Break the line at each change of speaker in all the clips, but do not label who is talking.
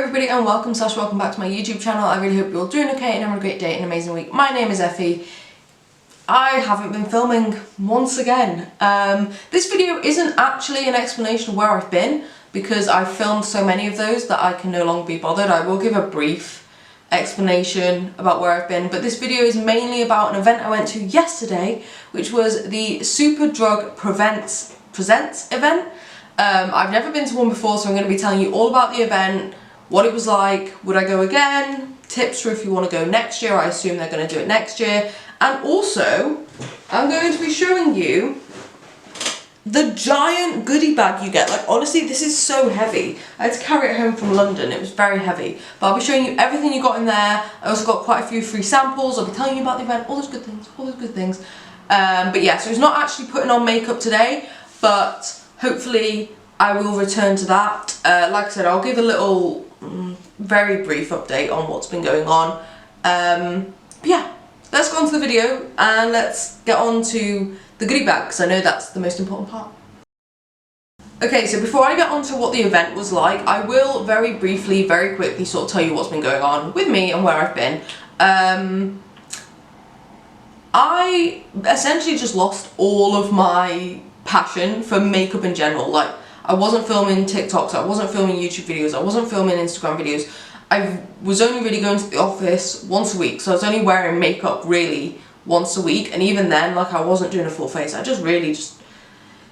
everybody and welcome back to my YouTube channel. I really hope you're all doing okay and having a great day and an amazing week. My name is Effie. I haven't been filming once again. This video isn't actually an explanation of where I've been because I've filmed so many of those that I can no longer be bothered. I will give a brief explanation about where I've been, but this video is mainly about an event I went to yesterday, which was the Superdrug Presents event. I've never been to one before, so I'm going to be telling you all about the event, what it was like, would I go again, tips for if you want to go next year. I assume they're going to do it next year. And also, I'm going to be showing you the giant goodie bag you get. Like, honestly, this is so heavy. I had to carry it home from London. It was very heavy. But I'll be showing you everything you got in there. I also got quite a few free samples. I'll be telling you about the event, all those good things, but yeah, so it's not actually putting on makeup today, but hopefully I will return to that. Like I said, I'll give a little, very brief update on what's been going on. But yeah, let's go on to the video and let's get on to the goodie bag, because I know that's the most important part. Okay, so before I get on to what the event was like, I will very briefly, very quickly sort of tell you what's been going on with me and where I've been. I essentially just lost all of my passion for makeup in general. Like, I wasn't filming TikToks, I wasn't filming YouTube videos, I wasn't filming Instagram videos. I was only really going to the office once a week, so I was only wearing makeup really once a week, and even then, like, I wasn't doing a full face. I just really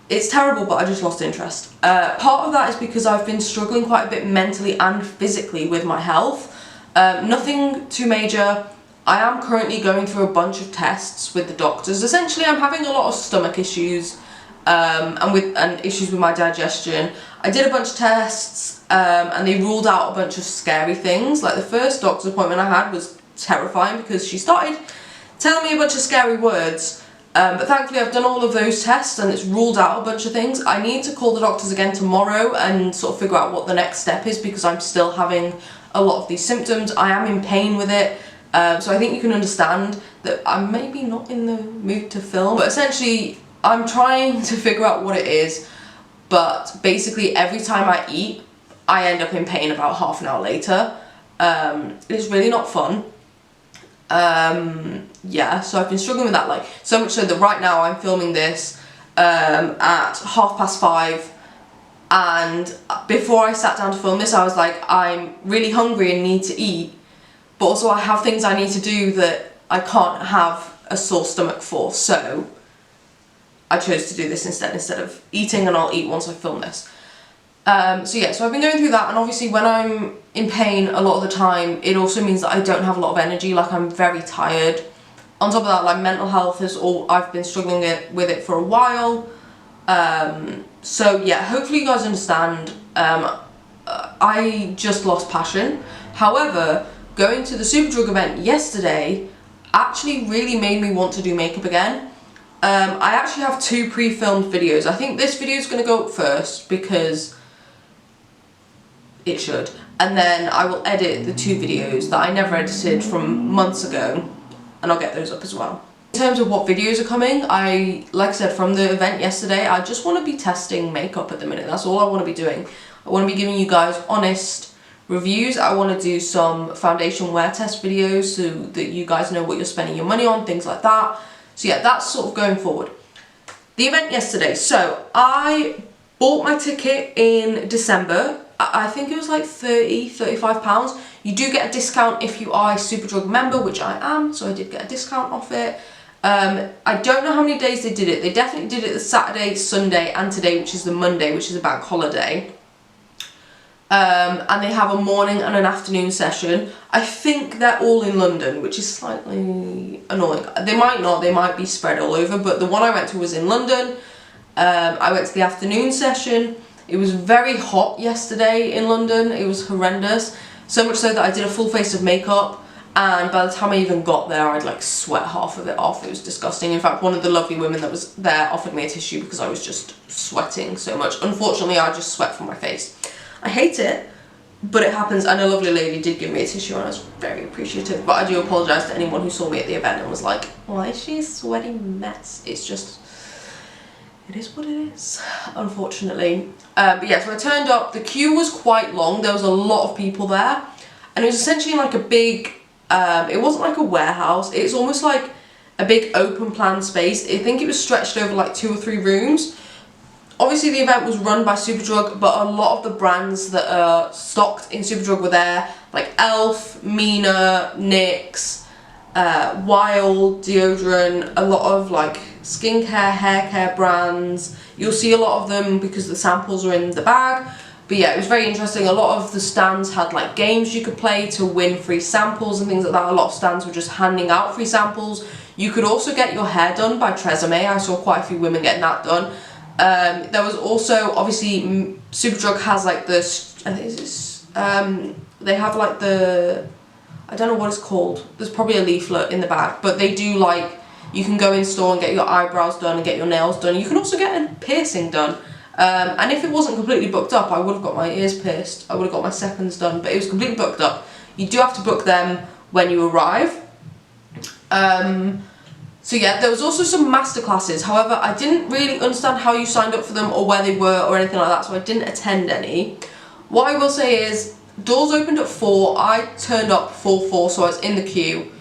it's terrible, but I just lost interest. Part of that is because I've been struggling quite a bit mentally and physically with my health. Nothing too major. I am currently going through a bunch of tests with the doctors. Essentially, I'm having a lot of stomach issues, and issues with my digestion. I did a bunch of tests, and they ruled out a bunch of scary things. Like, the first doctor's appointment I had was terrifying because she started telling me a bunch of scary words, but thankfully I've done all of those tests and it's ruled out a bunch of things. I need to call the doctors again tomorrow and sort of figure out what the next step is, because I'm still having a lot of these symptoms. I am in pain with it, so I think you can understand that I'm maybe not in the mood to film, but essentially I'm trying to figure out what it is. But basically every time I eat, I end up in pain about half an hour later. It's really not fun. Yeah, so I've been struggling with that, like, so much so that right now I'm filming this at 5:30, and before I sat down to film this I was like, I'm really hungry and need to eat, but also I have things I need to do that I can't have a sore stomach for, so I chose to do this instead of eating, and I'll eat once I film this. So yeah, so I've been going through that, and obviously when I'm in pain a lot of the time, it also means that I don't have a lot of energy. Like, I'm very tired. On top of that, like, mental health I've been struggling with it for a while. So yeah, hopefully you guys understand. I just lost passion. However, going to the Superdrug event yesterday actually really made me want to do makeup again. I actually have 2 pre-filmed videos. I think this video is going to go up first because it should, and then I will edit the 2 videos that I never edited from months ago, and I'll get those up as well. In terms of what videos are coming, like I said, from the event yesterday, I just want to be testing makeup at the minute. That's all I want to be doing. I want to be giving you guys honest reviews. I want to do some foundation wear test videos so that you guys know what you're spending your money on, things like that. So yeah, that's sort of going forward. The event yesterday, so I bought my ticket in December. I think it was like £35. You do get a discount if you are a Superdrug member, which I am, so I did get a discount off it. I don't know how many days they did it. They definitely did it the Saturday, Sunday, and today, which is the Monday, which is a bank holiday. And they have a morning and an afternoon session. I think they're all in London, which is slightly annoying. They might not, they might be spread all over, but the one I went to was in London. I went to the afternoon session. It was very hot yesterday in London. It was horrendous. So much so that I did a full face of makeup, and by the time I even got there, I'd like sweat half of it off. It was disgusting. In fact, one of the lovely women that was there offered me a tissue because I was just sweating so much. Unfortunately, I just sweat from my face. I hate it, but it happens, and a lovely lady did give me a tissue and I was very appreciative. But I do apologise to anyone who saw me at the event and was like, why is she a sweaty mess? It's just, it is what it is, unfortunately. But yeah, so I turned up, the queue was quite long, there was a lot of people there, and it was essentially like a big, it wasn't like a warehouse, it's almost like a big open plan space. I think it was stretched over like 2 or 3 rooms. Obviously the event was run by Superdrug, but a lot of the brands that are stocked in Superdrug were there, like Elf, Mina, NYX, Wild, deodorant, a lot of like skincare, hair care brands. You'll see a lot of them because the samples are in the bag. But yeah, it was very interesting. A lot of the stands had like games you could play to win free samples and things like that. A lot of stands were just handing out free samples. You could also get your hair done by Tresemme. I saw quite a few women getting that done. There was also, obviously, Superdrug has like this, I think it's, they have like the, I don't know what it's called, there's probably a leaflet in the bag, but they do like, you can go in store and get your eyebrows done and get your nails done. You can also get a piercing done. And if it wasn't completely booked up, I would have got my ears pierced, I would have got my seconds done, but it was completely booked up. You do have to book them when you arrive. So yeah, there was also some masterclasses. However, I didn't really understand how you signed up for them or where they were or anything like that, so I didn't attend any. What I will say is, doors opened at 4, I turned up 4:04, so I was in the queue.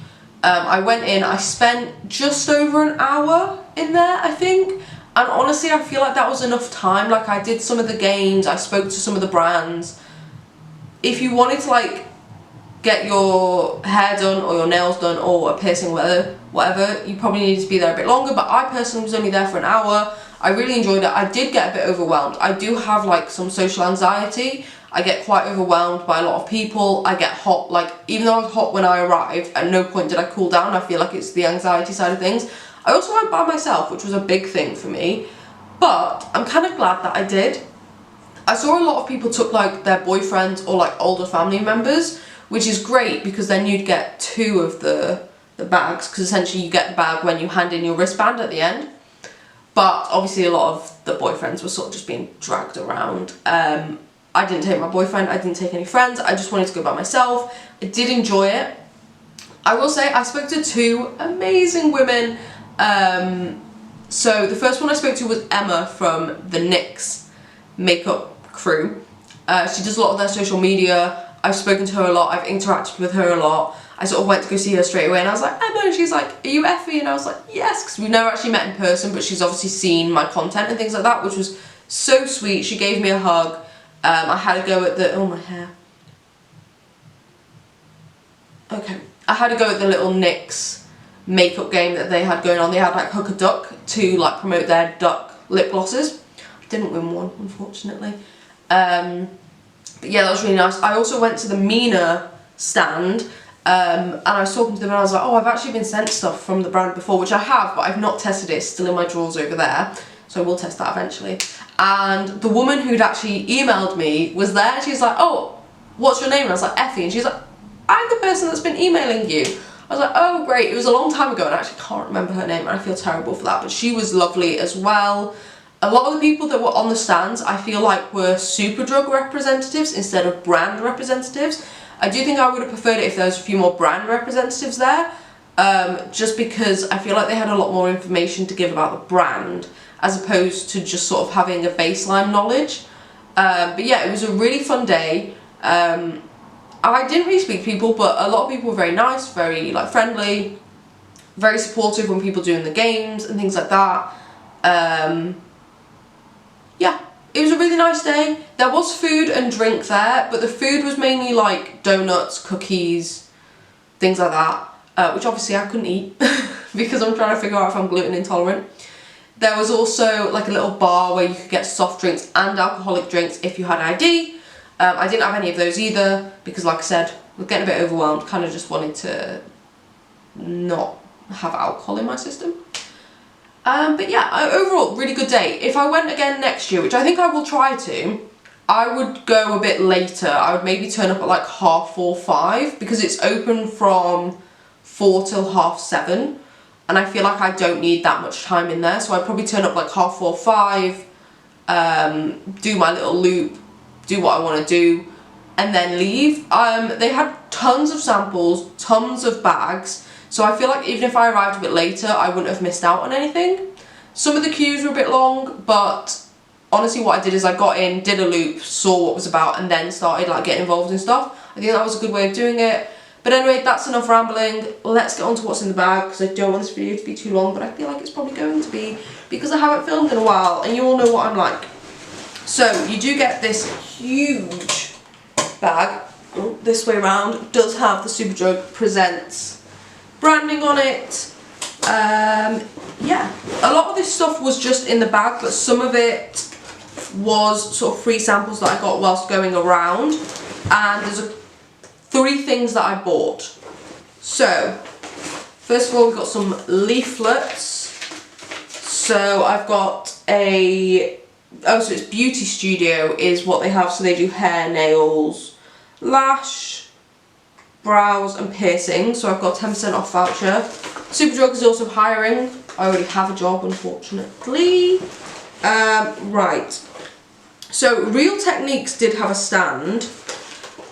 I went in, I spent just over an hour in there, I think. And honestly, I feel like that was enough time. Like, I did some of the games, I spoke to some of the brands. If you wanted to like get your hair done or your nails done or a piercing, whatever, you probably needed to be there a bit longer, but I personally was only there for an hour. I really enjoyed it. I did get a bit overwhelmed. I do have like some social anxiety. I get quite overwhelmed by a lot of people. I get hot, like, even though I was hot when I arrived, at no point did I cool down. I feel like it's the anxiety side of things. I also went by myself, which was a big thing for me, but I'm kind of glad that I did. I saw a lot of people took like their boyfriends or like older family members, which is great because then you'd get 2 of the bags, because essentially you get the bag when you hand in your wristband at the end. But obviously a lot of the boyfriends were sort of just being dragged around. I didn't take my boyfriend, I didn't take any friends, I just wanted to go by myself. I did enjoy it. I will say I spoke to 2 amazing women. So the first one I spoke to was Emma from the NYX makeup crew. She does a lot of their social media. I've spoken to her a lot, I've interacted with her a lot. I sort of went to go see her straight away and I was like, Emma, and she's like, are you Effie? And I was like, yes, because we've never actually met in person, but she's obviously seen my content and things like that, which was so sweet. She gave me a hug. I had a go at the, oh my hair. Okay. I had a go at the little NYX makeup game that they had going on. They had like Hook a Duck to like promote their duck lip glosses. I didn't win one, unfortunately. But yeah, that was really nice. I also went to the Mina stand, and I was talking to them and I was like, oh, I've actually been sent stuff from the brand before, which I have, but I've not tested it. It's still in my drawers over there, so I will test that eventually. And the woman who'd actually emailed me was there, and she's like, oh, what's your name? And I was like, Effie, and she's like, I'm the person that's been emailing you. I was like, oh great, it was a long time ago and I actually can't remember her name and I feel terrible for that, but she was lovely as well. A lot of the people that were on the stands I feel like were Superdrug representatives instead of brand representatives. I do think I would have preferred it if there was a few more brand representatives there, just because I feel like they had a lot more information to give about the brand as opposed to just sort of having a baseline knowledge. But yeah, it was a really fun day. I didn't really speak to people, but a lot of people were very nice, very like friendly, very supportive when people doing the games and things like that. Yeah, it was a really nice day. There was food and drink there, but the food was mainly like donuts, cookies, things like that, which obviously I couldn't eat because I'm trying to figure out if I'm gluten intolerant. There was also like a little bar where you could get soft drinks and alcoholic drinks if you had ID. I didn't have any of those either because, like I said, I was getting a bit overwhelmed, kind of just wanted to not have alcohol in my system. But yeah, overall, really good day. If I went again next year, which I think I will try to, I would go a bit later. I would maybe turn up at like 4:30, 5, because it's open from 4 till 7:30, and I feel like I don't need that much time in there, so I'd probably turn up like 4:30, 5, do my little loop, do what I want to do, and then leave. They had tons of samples, tons of bags, so I feel like even if I arrived a bit later, I wouldn't have missed out on anything. Some of the queues were a bit long, but honestly what I did is I got in, did a loop, saw what was about, and then started like getting involved in stuff. I think that was a good way of doing it. But anyway, that's enough rambling. Let's get on to what's in the bag, because I don't want this video to be too long, but I feel like it's probably going to be, because I haven't filmed in a while, and you all know what I'm like. So, you do get this huge bag, this way around. It does have the Superdrug Presents branding on it. Yeah, a lot of this stuff was just in the bag, but some of it was sort of free samples that I got whilst going around. And there's 3 things that I bought. So, first of all, we've got some leaflets. So I've got a, so it's Beauty Studio is what they have. So they do hair, nails, lash, brows and piercing. So I've got 10% off voucher. Superdrug is also hiring. I already have a job, unfortunately. Right. So Real Techniques did have a stand.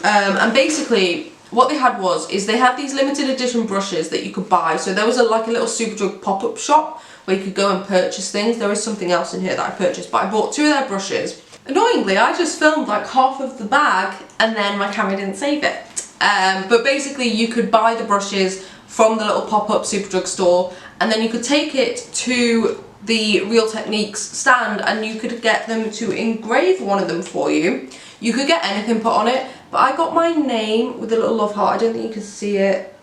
And basically what they had is they had these limited edition brushes that you could buy. So there was like a little Superdrug pop-up shop where you could go and purchase things. There is something else in here that I purchased, but I bought 2 of their brushes. Annoyingly, I just filmed like half of the bag and then my camera didn't save it. But basically you could buy the brushes from the little pop-up Superdrug store, and then you could take it to the Real Techniques stand and you could get them to engrave one of them for you. You could get anything put on it, but I got my name with a little love heart. I don't think you can see it.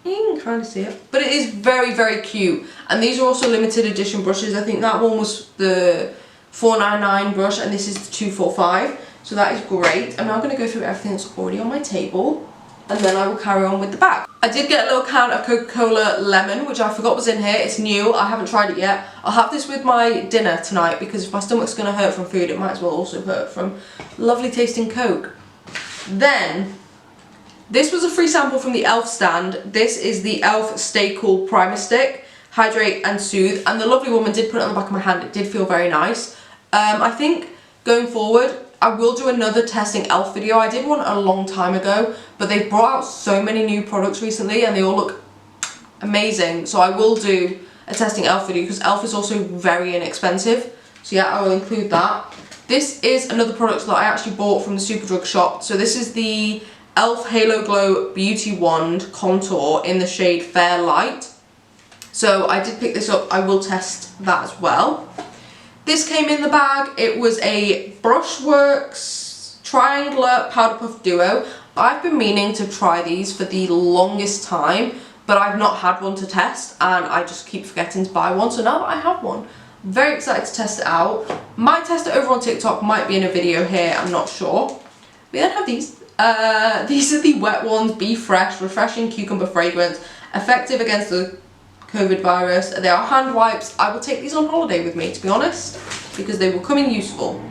You can kind of see it. But it is very, very cute. And these are also limited edition brushes. I think that one was the 499 brush and this is the 245. So that is great. I'm now going to go through everything that's already on my table, and then I will carry on with the bag. I did get a little can of Coca-Cola Lemon, which I forgot was in here. It's new. I haven't tried it yet. I'll have this with my dinner tonight, because if my stomach's going to hurt from food, it might as well also hurt from lovely tasting Coke. Then, this was a free sample from the e.l.f. stand. This is the e.l.f. Stay Cool Primer Stick. Hydrate and Soothe. And the lovely woman did put it on the back of my hand. It did feel very nice. I think going forward, I will do another testing e.l.f. video. I did one a long time ago, but they've brought out so many new products recently and they all look amazing. So I will do a testing e.l.f. video, because e.l.f. is also very inexpensive. So yeah, I will include that. This is another product that I actually bought from the Superdrug shop. So this is the e.l.f. Halo Glow Beauty Wand Contour in the shade Fair Light. So I did pick this up. I will test that as well. This came in the bag. It was a Brushworks Triangular Powder Puff Duo. I've been meaning to try these for the longest time, but I've not had one to test and I just keep forgetting to buy one. So now that I have one, I'm very excited to test it out. Might test it over on TikTok, might be in a video here, I'm not sure. We then have these. These are the Wet Ones Be Fresh Refreshing Cucumber Fragrance, effective against the COVID virus. They are hand wipes. I will take these on holiday with me, to be honest, because they will come in useful.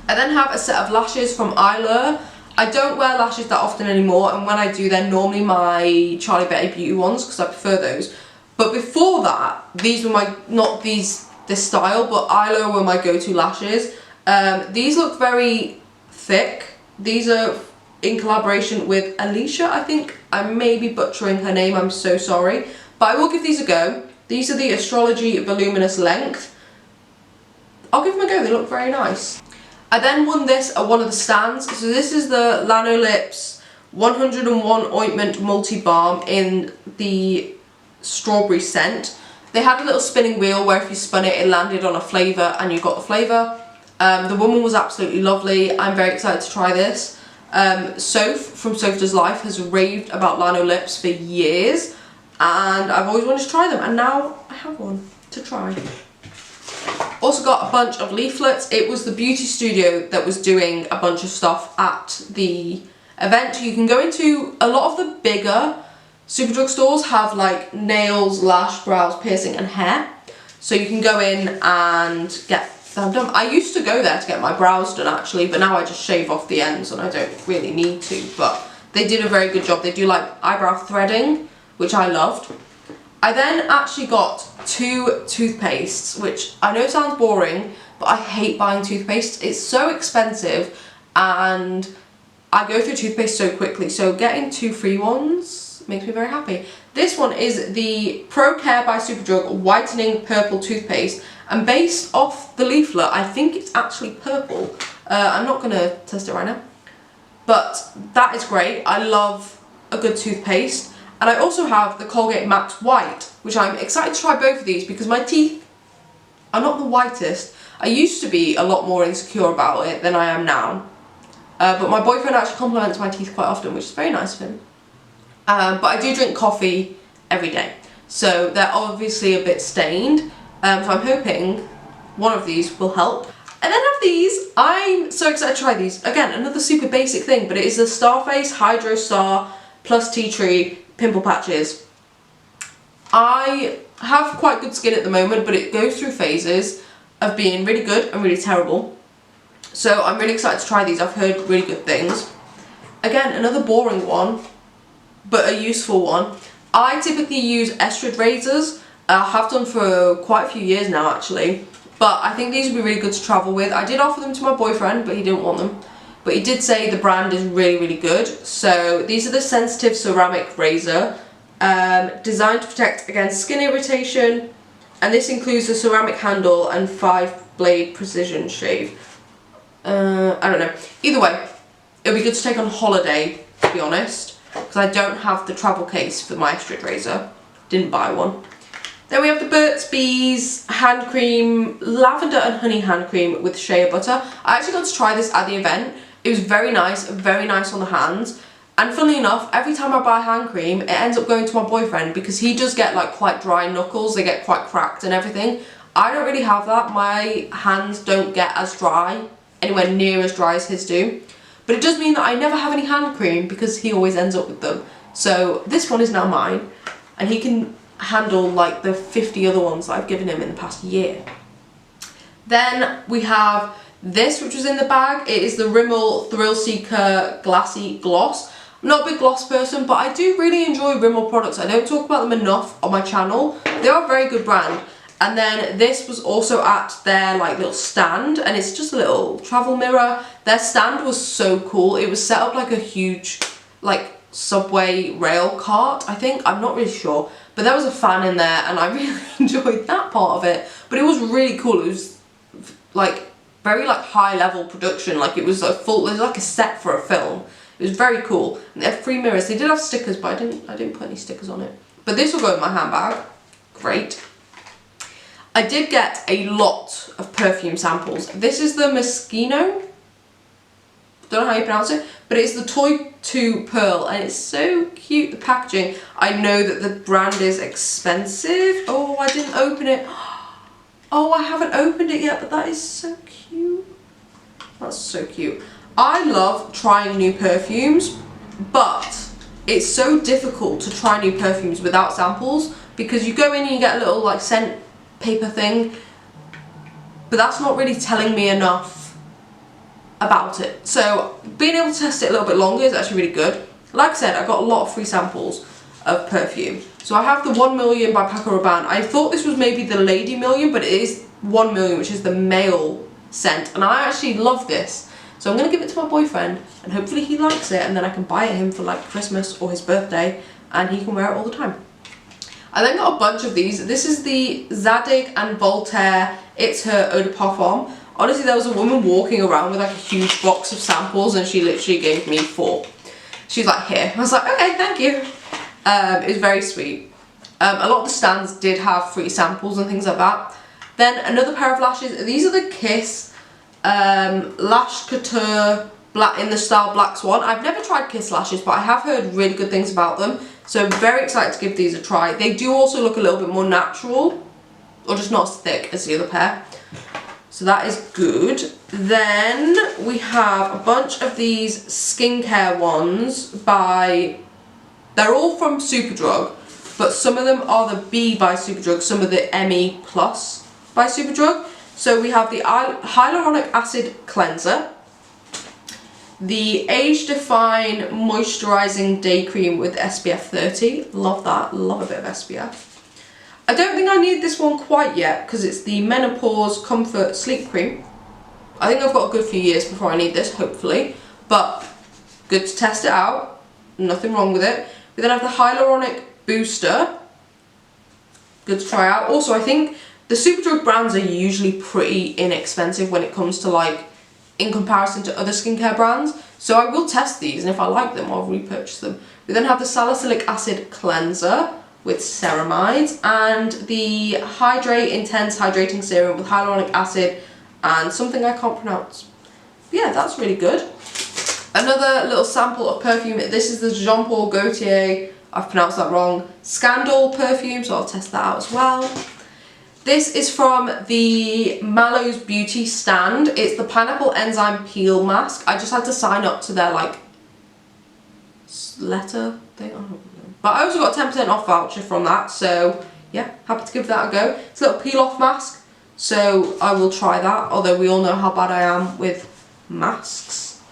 I then have a set of lashes from Eylure. I don't wear lashes that often anymore, and when I do, they're normally my Charlie Betty Beauty ones, because I prefer those. But before that, these were my, not this style, but Eylure were my go-to lashes. These look very thick. These are in collaboration with Alicia, I think. I may be butchering her name, I'm so sorry. But I will give these a go. These are the Astrology Voluminous Length. I'll give them a go, they look very nice. I then won this at one of the stands. So this is the Lanolips 101 Ointment Multi-Balm in the strawberry scent. They had a little spinning wheel where if you spun it, it landed on a flavour and you got the flavour. The woman was absolutely lovely. I'm very excited to try this. Soph from Soph Does Life has raved about Lanolips for years, and I've always wanted to try them, and now I have one to try. Also got a bunch of leaflets. It was the beauty studio that was doing a bunch of stuff at the event. You can go into a lot of the bigger Superdrug stores have like nails, lash, brows, piercing and hair. So you can go in and get them done. I used to go there to get my brows done actually, but now I just shave off the ends and I don't really need to, but they did a very good job. They do like eyebrow threading, which I loved. I then actually got 2 toothpastes, which I know sounds boring, but I hate buying toothpaste. It's so expensive and I go through toothpaste so quickly, so getting 2 free ones makes me very happy. This one is the Pro Care by Superdrug Whitening Purple Toothpaste, and based off the leaflet, I think it's actually purple. I'm not going to test it right now, but that is great. I love a good toothpaste. And I also have the Colgate Max White, which I'm excited to try both of these because my teeth are not the whitest. I used to be a lot more insecure about it than I am now. But my boyfriend actually compliments my teeth quite often, which is very nice of him. But I do drink coffee every day, so they're obviously a bit stained. So I'm hoping one of these will help. And then I have these. I'm so excited to try these. Again, another super basic thing, but it is the Starface Hydro Star plus Tea Tree Pimple Patches. I have quite good skin at the moment, but it goes through phases of being really good and really terrible. So I'm really excited to try these. I've heard really good things. Again, another boring one, but a useful one. I typically use Estrid razors. I have done for quite a few years now actually, but I think these would be really good to travel with. I did offer them to my boyfriend, but he didn't want them. But he did say the brand is really, really good. So these are the Sensitive Ceramic Razor, designed to protect against skin irritation, and this includes a ceramic handle and 5-blade precision shave. I don't know. Either way, it would be good to take on holiday, to be honest, because I don't have the travel case for my Estrid razor. Didn't buy one. Then we have the Burt's Bees hand cream, lavender and honey hand cream with shea butter. I actually got to try this at the event. It was very nice on the hands. And funnily enough, every time I buy hand cream, it ends up going to my boyfriend because he does get like quite dry knuckles. They get quite cracked and everything. I don't really have that. My hands don't get as dry, anywhere near as dry as his do. But it does mean that I never have any hand cream because he always ends up with them. So this one is now mine, and he can handle like the 50 other ones that I've given him in the past year. Then we have this, which was in the bag. It is the Rimmel Thrill Seeker Glassy Gloss. I'm not a big gloss person, but I do really enjoy Rimmel products. I don't talk about them enough on my channel. They are a very good brand. And then this was also at their like little stand, and it's just a little travel mirror. Their stand was so cool. It was set up like a huge like subway rail cart, I think. I'm not really sure. But there was a fan in there and I really enjoyed that part of it. But it was really cool. It was like very like high level production. Like it was a full, it was like a set for a film. It was very cool. And they had 3 mirrors. They did have stickers, but I didn't put any stickers on it. But this will go in my handbag. Great. I did get a lot of perfume samples. This is the Moschino. Don't know how you pronounce it, but it's the Toy 2 Pearl, and it's so cute, the packaging. I know that the brand is expensive. Oh, I didn't open it. Oh, I haven't opened it yet, but that is so cute. That's so cute. I love trying new perfumes, but it's so difficult to try new perfumes without samples because you go in and you get a little like scent paper thing, but that's not really telling me enough about it. So being able to test it a little bit longer is actually really good. Like I said, I got a lot of free samples of perfume. So I have the 1 Million by Paco Rabanne. I thought this was maybe the Lady Million, but it is 1 Million, which is the male scent, and I actually love this. So I'm going to give it to my boyfriend, and hopefully he likes it, and then I can buy it him for like Christmas or his birthday, and he can wear it all the time. I then got a bunch of these. This is the Zadig and Voltaire It's Her Eau de Parfum. Honestly, there was a woman walking around with like a huge box of samples, and she literally gave me 4. She's like, here. I was like, okay, thank you. It was very sweet. A lot of the stands did have free samples and things like that. Then another pair of lashes. These are the Kiss Lash Couture Black in the style Black Swan. I've never tried Kiss lashes, but I have heard really good things about them. So I'm very excited to give these a try. They do also look a little bit more natural, or just not as thick as the other pair. So that is good. Then we have a bunch of these skincare ones by, they're all from Superdrug, but some of them are the B by Superdrug, some of the ME Plus by Superdrug. So we have the Hyaluronic Acid Cleanser, the Age Define Moisturizing Day Cream with SPF 30. Love that, love a bit of SPF. I don't think I need this one quite yet because it's the Menopause Comfort Sleep Cream. I think I've got a good few years before I need this, hopefully. But good to test it out. Nothing wrong with it. We then have the Hyaluronic Booster. Good to try out. Also, I think the Superdrug brands are usually pretty inexpensive when it comes to like, in comparison to other skincare brands. So I will test these, and if I like them, I'll repurchase them. We then have the Salicylic Acid Cleanser with ceramides, and the Hydrate Intense Hydrating Serum with hyaluronic acid and something I can't pronounce. Yeah, that's really good. Another little sample of perfume. This is the Jean Paul Gaultier, I've pronounced that wrong, Scandal perfume, so I'll test that out as well. This is from the Mallow's Beauty stand. It's the Pineapple Enzyme Peel Mask. I just had to sign up to their like letter thing. I don't know. But I also got a 10% off voucher from that, so yeah, happy to give that a go. It's a little peel off mask, so I will try that, although we all know how bad I am with masks.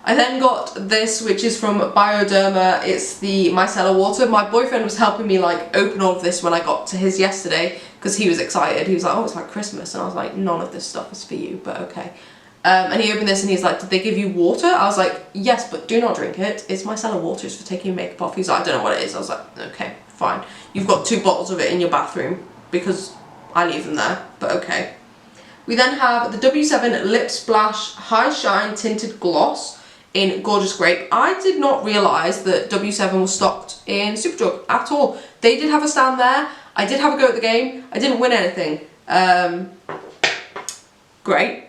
I then got this, which is from Bioderma. It's the micellar water. My boyfriend was helping me like open all of this when I got to his yesterday, because he was excited. He was like, oh, it's like Christmas, and I was like, none of this stuff is for you, but okay. And he opened this and he's like, did they give you water? I was like, yes, but do not drink it. It's micellar water, it's for taking your makeup off. He's like, I don't know what it is. I was like, okay, fine. You've got 2 bottles of it in your bathroom, because I leave them there, but okay. We then have the W7 Lip Splash High Shine Tinted Gloss in Gorgeous Grape. I did not realise that W7 was stocked in Superdrug at all. They did have a stand there. I did have a go at the game. I didn't win anything. Great.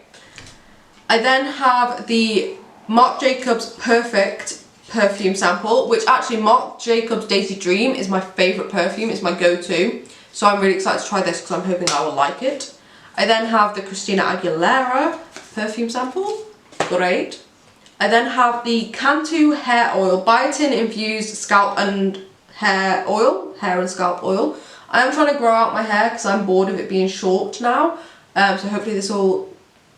I then have the Marc Jacobs Perfect perfume sample, which actually Marc Jacobs Daisy Dream is my favourite perfume. It's my go-to. So I'm really excited to try this because I'm hoping I will like it. I then have the Christina Aguilera perfume sample. Great. I then have the Cantu Hair Oil Biotin Infused Scalp and Hair Oil. Hair and Scalp Oil. I am trying to grow out my hair because I'm bored of it being short now. So hopefully this will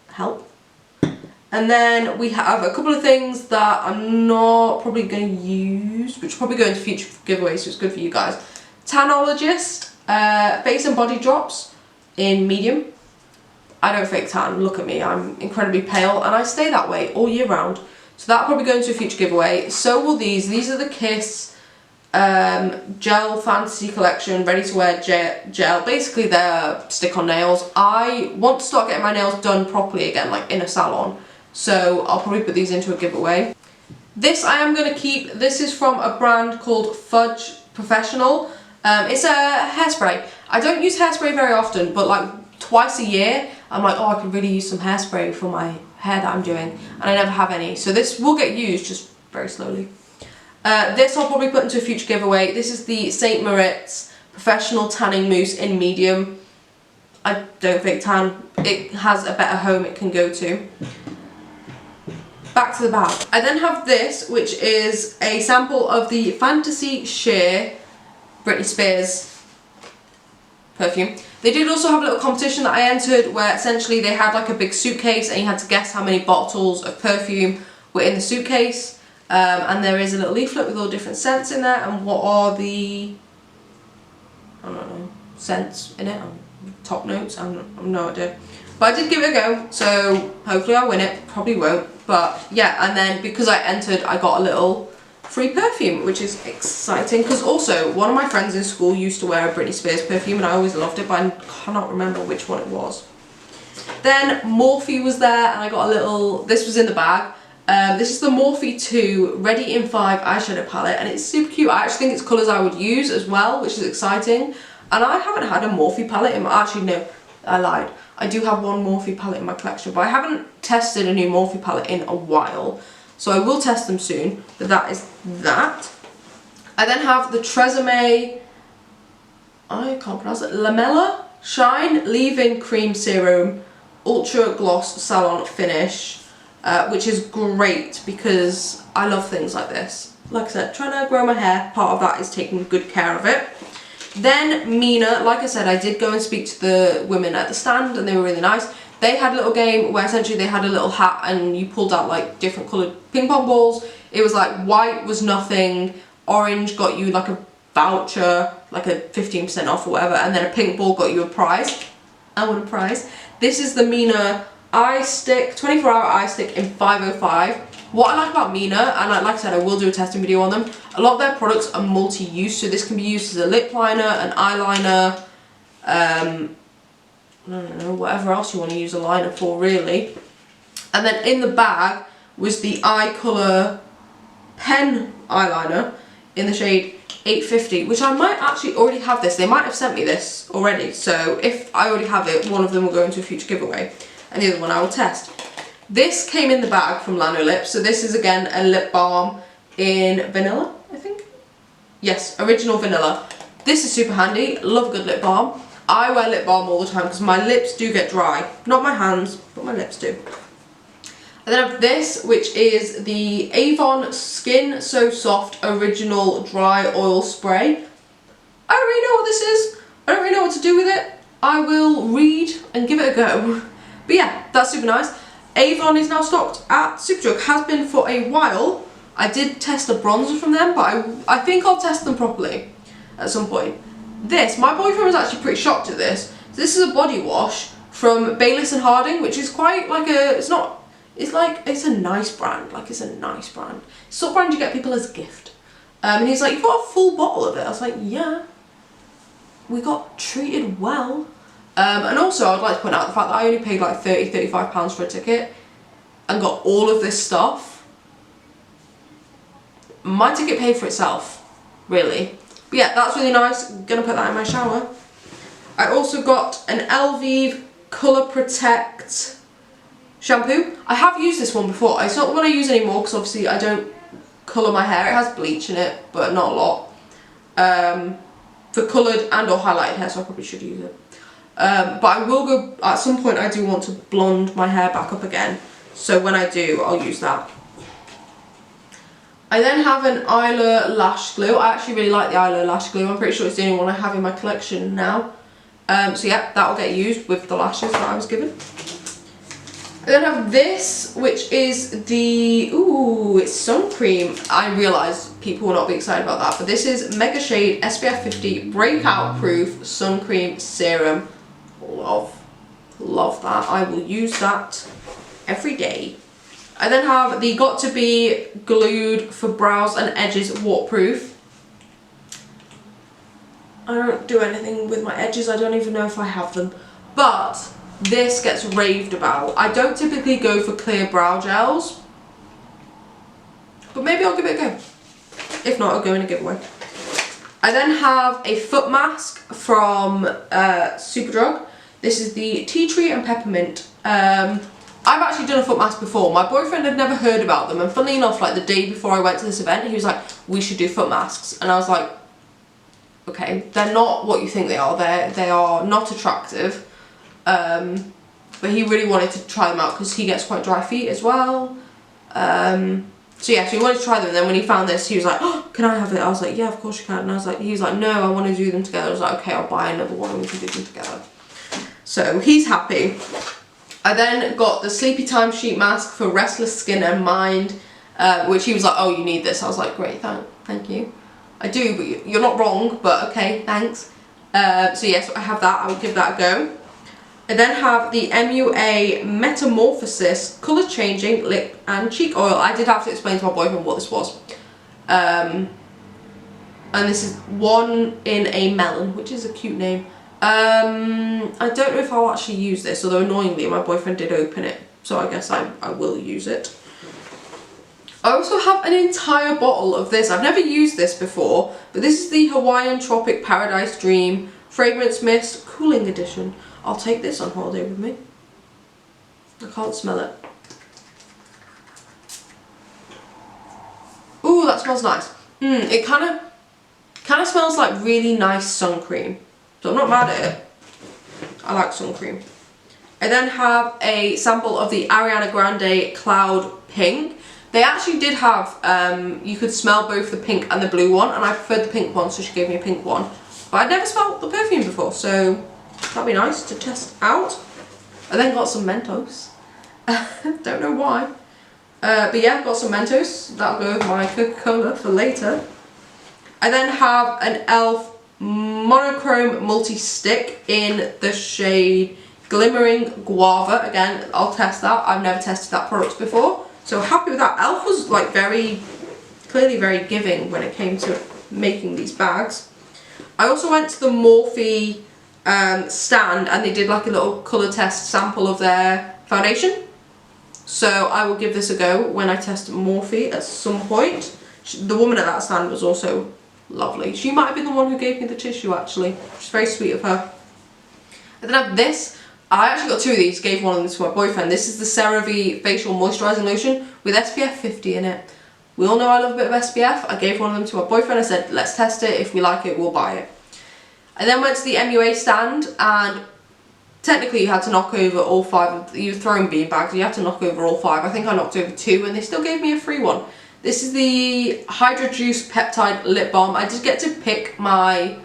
help. And then we have a couple of things that I'm not probably going to use, which will probably go into future giveaways, so it's good for you guys. Tanologist Face and Body Drops in medium. I don't fake tan, look at me, I'm incredibly pale and I stay that way all year round. So that'll probably go into a future giveaway. So will these. These are the Kiss Gel Fantasy Collection Ready to Wear Gel. Basically they're stick on nails. I want to start getting my nails done properly again, like in a salon. So I'll probably put these into a giveaway. This I am going to keep. This is from a brand called Fudge Professional. It's a hairspray. I don't use hairspray very often, but like twice a year I'm like, oh, I could really use some hairspray for my hair that I'm doing, and I never have any. So this will get used, just very slowly. This I'll probably put into a future giveaway. This is the St. Moritz Professional Tanning Mousse in medium. I don't fake tan. It has a better home it can go to. Back to the bag. I then have this, which is a sample of the Fantasy Sheer Britney Spears perfume. They did also have a little competition that I entered where essentially they had like a big suitcase and you had to guess how many bottles of perfume were in the suitcase. And there is a little leaflet with all different scents in there and what are the, I don't know, scents in it, top notes, I have no idea. But I did give it a go, so hopefully I'll win it, probably won't. But yeah, and then because I entered, I got a little free perfume, which is exciting. Because also, one of my friends in school used to wear a Britney Spears perfume and I always loved it, but I cannot remember which one it was. Then Morphe was there and I got a little, this was in the bag. This is the Morphe 2 Ready in 5 eyeshadow palette and it's super cute. I actually think it's colours I would use as well, which is exciting. And I haven't had a Morphe palette in my, actually no, I lied. I do have one Morphe palette in my collection, but I haven't tested a new Morphe palette in a while. So I will test them soon, but that is that. I then have the Tresemme, I can't pronounce it, Lamella Shine Leave-In Cream Serum Ultra Gloss Salon Finish, which is great because I love things like this. Like I said, trying to grow my hair, part of that is taking good care of it. Then Mina, like I said, I did go and speak to the women at the stand and they were really nice. They had a little game where essentially they had a little hat and you pulled out like different coloured ping pong balls. It was like white was nothing, orange got you like a voucher, like a 15% off or whatever, and then a pink ball got you a prize. I want a prize. This is the Mina eye stick, 24-hour eye stick in 505. What I like about Mina, and like I said, I will do a testing video on them, a lot of their products are multi-use, so this can be used as a lip liner, an eyeliner, I don't know, whatever else you want to use a liner for, really. And then in the bag was the Eye Colour pen eyeliner in the shade 850, which I might actually already have this. They might have sent me this already, so if I already have it, one of them will go into a future giveaway, and the other one I will test. This came in the bag from Lano Lips, so this is again a lip balm in vanilla, I think? Yes, original vanilla. This is super handy, love a good lip balm. I wear lip balm all the time because my lips do get dry. Not my hands, but my lips do. And then I have this, which is the Avon Skin So Soft Original Dry Oil Spray. I don't really know what this is. I don't really know what to do with it. I will read and give it a go. But yeah, that's super nice. Avon is now stocked at Superdrug, has been for a while. I did test a bronzer from them, but I think I'll test them properly at some point. This, my boyfriend was actually pretty shocked at this. This is a body wash from Bayliss and Harding, which is quite like a, it's a nice brand, it's a nice brand. It's the sort of brand you get people as a gift. And he's like, you've got a full bottle of it. I was like, yeah, we got treated well. And also I'd like to point out the fact that I only paid like £30–35 for a ticket and got all of this stuff. My ticket paid for itself, really. But yeah, that's really nice. I'm gonna put that in my shower. I also got an Elvive Colour Protect shampoo. I have used this one before. It's not the one I use anymore because obviously I don't colour my hair. It has bleach in it, but not a lot. For coloured and or highlighted hair, so I probably should use it. But I will go, at some point I do want to blonde my hair back up again. So when I do, I'll use that. I then have an Eyelure Lash Glue. I actually really like the Eyelure Lash Glue. I'm pretty sure it's the only one I have in my collection now. So yeah, that will get used with the lashes that I was given. I then have this, which is the, ooh, it's sun cream. I realise people will not be excited about that, but this is Mega Shade SPF 50 Breakout Proof Sun Cream Serum. Love that. I will use that every day. I then have the Got To Be Glued for Brows and Edges Waterproof. I don't do anything with my edges. I don't even know if I have them, but this gets raved about. I don't typically go for clear brow gels, but maybe I'll give it a go. If not, I'll go in a giveaway. I then have a foot mask from Superdrug. This is the Tea Tree and Peppermint. I've actually done a foot mask before. My boyfriend had never heard about them, and funnily enough, like the day before I went to this event, he was like, we should do foot masks. And I was like, okay, they're not what you think they are. They are not attractive. But he really wanted to try them out because he gets quite dry feet as well. So yeah, so he wanted to try them, and then when he found this, he was like, oh, can I have it? I was like, yeah, of course you can. And I was like, he was like, no, I want to do them together. I was like, okay, I'll buy another one and we can do them together. So he's happy. I then got the Sleepy Time Sheet Mask for Restless Skin and Mind, which he was like, oh, you need this. I was like, great, thank you. I do, but you're not wrong, but okay, thanks. So yes, I have that. I will give that a go. I then have the MUA Metamorphosis Colour Changing Lip and Cheek Oil. I did have to explain to my boyfriend what this was. And this is One in a Melon, which is a cute name. I don't know if I'll actually use this, although annoyingly my boyfriend did open it, so I guess I will use it. I also have an entire bottle of this. I've never used this before, but this is the Hawaiian Tropic Paradise Dream Fragrance Mist Cooling Edition. I'll take this on holiday with me. I can't smell it. Ooh, that smells nice. It kind of smells like really nice sun cream. So I'm not mad at it. I like sun cream. I then have a sample of the Ariana Grande Cloud Pink. They actually did have, you could smell both the pink and the blue one, and I preferred the pink one, so she gave me a pink one. But I'd never smelled the perfume before, so that'd be nice to test out. I then got some Mentos. Don't know why. But yeah, got some Mentos. That'll go with my Coca-Cola for later. I then have an e.l.f. Monochrome Multi-Stick in the shade Glimmering Guava. Again, I'll test that. I've never tested that product before, So happy with that. Elf was like clearly very giving when it came to making these bags. I also went to the Morphe stand, and they did like a little colour test sample of their foundation. So I will give this a go when I test Morphe at some point. The woman at that stand was also lovely. She might have been the one who gave me the tissue actually, which is very sweet of her. And then I have this. I actually got 2 of these, gave one of them to my boyfriend. This is the CeraVe Facial Moisturising Lotion with SPF 50 in it. We all know I love a bit of SPF. I gave one of them to my boyfriend. I said, let's test it. If we like it, we'll buy it. I then went to the MUA stand, and technically you had to knock over all 5. You were throwing bean bags, you had to knock over all 5. I think I knocked over 2, and they still gave me a free one. This is the Hydra Juice Peptide Lip Balm. I did get to pick my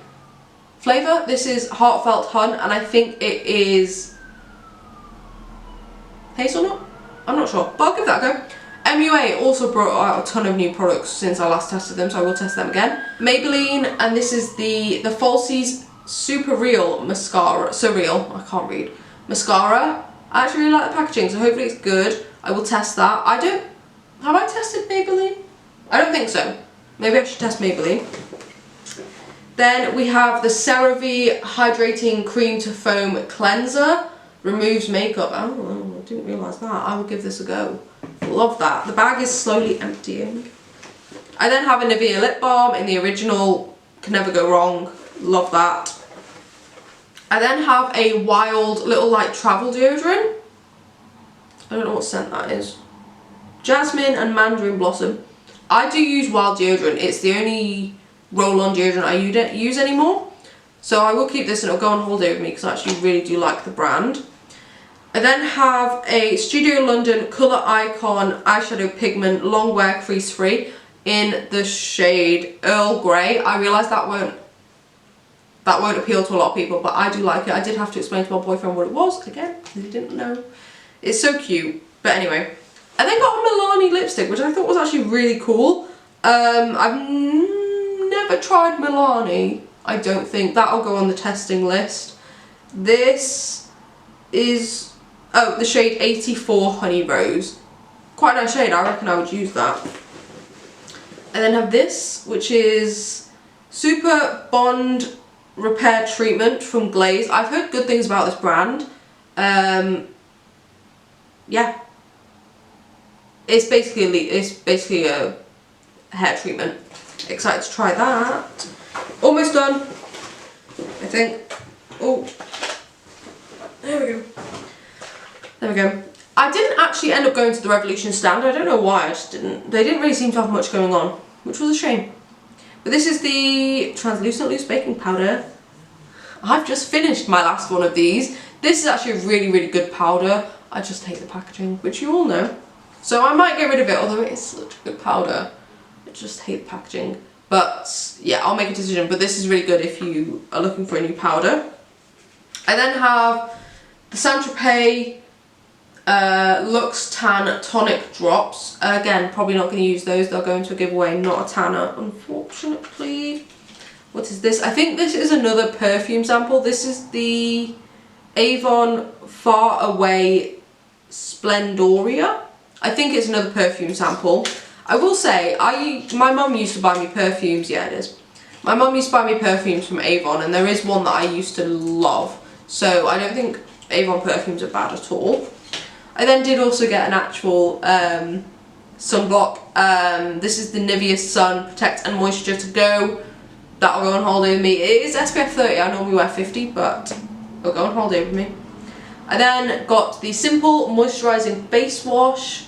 flavour. This is Heartfelt Hun, and I think it is hazelnut? I'm not sure, but I'll give that a go. MUA also brought out a ton of new products since I last tested them, so I will test them again. Maybelline, and this is the Falsies Super Real Mascara. Surreal, I can't read. Mascara. I actually really like the packaging, so hopefully it's good. I will test that. Have I tested Maybelline? I don't think so. Maybe I should test Maybelline. Then we have the CeraVe Hydrating Cream to Foam Cleanser. Removes makeup. Oh, I didn't realise that. I will give this a go. Love that. The bag is slowly emptying. I then have a Nivea lip balm in the original. Can never go wrong. Love that. I then have a Wild little like travel deodorant. I don't know what scent that is. Jasmine and Mandarin Blossom. I do use Wild deodorant. It's the only roll-on deodorant I use anymore. So I will keep this and it'll go on holiday with me because I actually really do like the brand. I then have a Studio London Colour Icon Eyeshadow Pigment Long Wear Crease Free in the shade Earl Grey. I realise that won't appeal to a lot of people, but I do like it. I did have to explain to my boyfriend what it was, again, because he didn't know. It's so cute. But anyway, I then got a Milani lipstick, which I thought was actually really cool. I've never tried Milani, I don't think. That'll go on the testing list. This is, the shade 84 Honey Rose. Quite a nice shade, I reckon I would use that. I then have this, which is Super Bond Repair Treatment from Glaze. I've heard good things about this brand. Yeah. It's basically a hair treatment. Excited to try that. Almost done, I think. Oh, there we go. There we go. I didn't actually end up going to the Revolution stand. I don't know why, I just didn't. They didn't really seem to have much going on, which was a shame. But this is the Translucent Loose Baking Powder. I've just finished my last one of these. This is actually a really, really good powder. I just hate the packaging, which you all know. So I might get rid of it, although it is such a good powder. I just hate the packaging. But yeah, I'll make a decision. But this is really good if you are looking for a new powder. I then have the Saint-Tropez Luxe Tan Tonic Drops. Again, probably not going to use those. They'll go into a giveaway, not a tanner, unfortunately. What is this? I think this is another perfume sample. This is the Avon Far Away Splendoria. I think it's another perfume sample. I will say, my mum used to buy me perfumes. Yeah, it is. My mum used to buy me perfumes from Avon, and there is one that I used to love. So I don't think Avon perfumes are bad at all. I then did also get an actual sunblock. This is the Nivea Sun Protect and Moisture to Go. That'll go on holiday with me. It is SPF 30. I normally wear 50, but it'll go on holiday with me. I then got the Simple Moisturising Face Wash,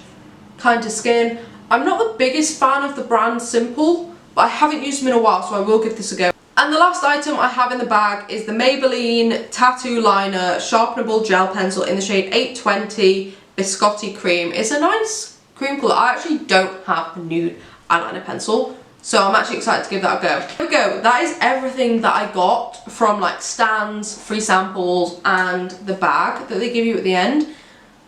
Kind to Skin. I'm not the biggest fan of the brand Simple, but I haven't used them in a while, so I will give this a go. And the last item I have in the bag is the Maybelline Tattoo Liner Sharpenable Gel Pencil in the shade 820 Biscotti Cream. It's a nice cream colour. I actually don't have a nude eyeliner pencil, so I'm actually excited to give that a go. There we go. That is everything that I got from like stands, free samples, and the bag that they give you at the end.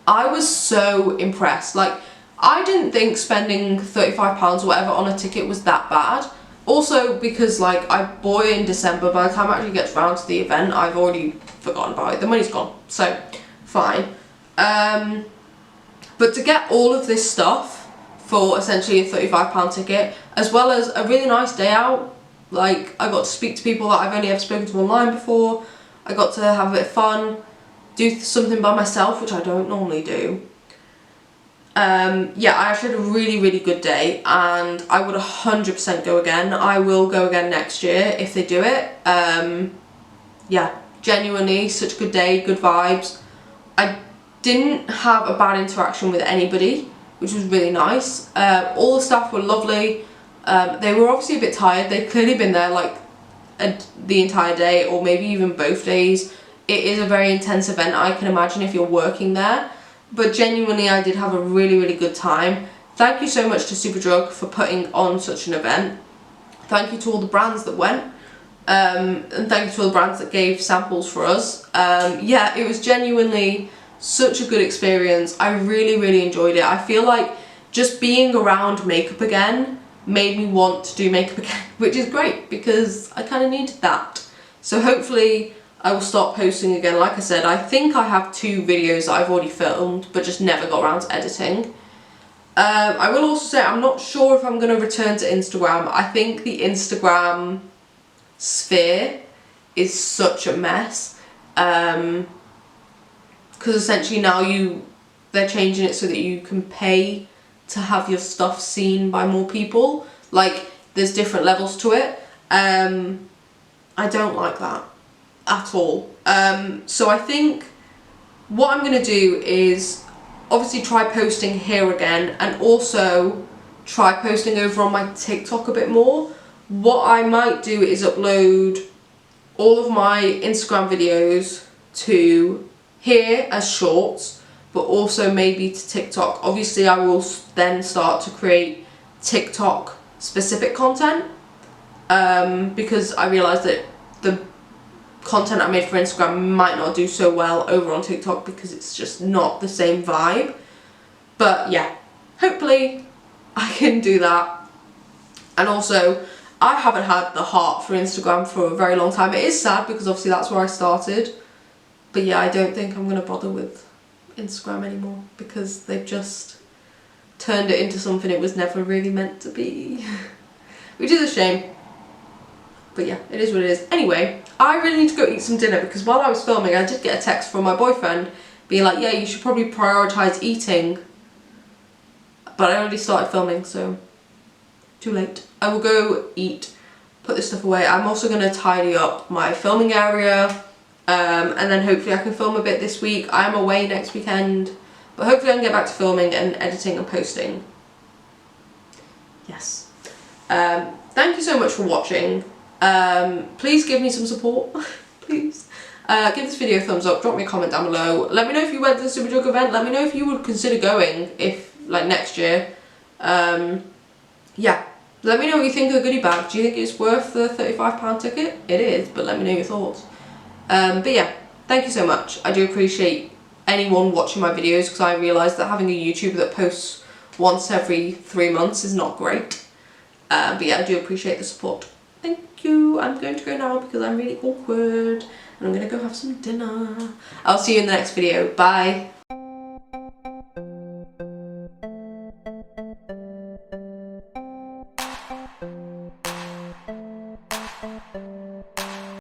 I was so impressed. Like, I didn't think spending £35 or whatever on a ticket was that bad. Also because like I bought it in December, by the time I actually get around to the event I've already forgotten about it. The money's gone, so fine. But But to get all of this stuff for essentially a £35 ticket, as well as a really nice day out, like I got to speak to people that I've only ever spoken to online before, I got to have a bit of fun, do something by myself, which I don't normally do. Yeah, I actually had a really good day, and I would 100% go again. I will go again next year if they do it. Yeah, genuinely such a good day, good vibes. I didn't have a bad interaction with anybody, which was really nice. All the staff were lovely. They were obviously a bit tired. They'd clearly been there like the entire day, or maybe even both days. It is a very intense event, I can imagine, if you're working there. But genuinely, I did have a really good time. Thank you so much to Superdrug for putting on such an event. Thank you to all the brands that went. And thank you to all the brands that gave samples for us. Yeah, it was genuinely such a good experience. I really enjoyed it. I feel like just being around makeup again made me want to do makeup again, which is great because I kind of needed that. So hopefully I will start posting again. Like I said, I think I have 2 videos that I've already filmed but just never got around to editing. I will also say I'm not sure if I'm going to return to Instagram. I think the Instagram sphere is such a mess, because essentially now they're changing it so that you can pay to have your stuff seen by more people. Like, there's different levels to it. I don't like that at all. So I think what I'm going to do is obviously try posting here again, and also try posting over on my TikTok a bit more. What I might do is upload all of my Instagram videos to here as shorts, but also maybe to TikTok. Obviously I will then start to create TikTok specific content, because I realised that the content I made for Instagram might not do so well over on TikTok because it's just not the same vibe. But yeah, hopefully I can do that. And also, I haven't had the heart for Instagram for a very long time. It is sad because obviously that's where I started. But yeah, I don't think I'm going to bother with Instagram anymore because they've just turned it into something it was never really meant to be. Which is a shame. But yeah, it is what it is. Anyway, I really need to go eat some dinner because while I was filming I did get a text from my boyfriend being like, yeah, you should probably prioritise eating. But I already started filming, so too late. I will go eat, put this stuff away. I'm also going to tidy up my filming area, and then hopefully I can film a bit this week. I'm away next weekend, but hopefully I can get back to filming and editing and posting. Yes. Thank you so much for watching. Please give me some support, please. Give this video a thumbs up, drop me a comment down below. Let me know if you went to the Superdrug event. Let me know if you would consider going, if like next year. Yeah, let me know what you think of the goodie bag. Do you think it's worth the £35 ticket? It is, but let me know your thoughts. But yeah, thank you so much. I do appreciate anyone watching my videos because I realise that having a YouTuber that posts once every 3 months is not great. But yeah, I do appreciate the support. Thank you. I'm going to go now because I'm really awkward and I'm going to go have some dinner. I'll see you in the next video. Bye.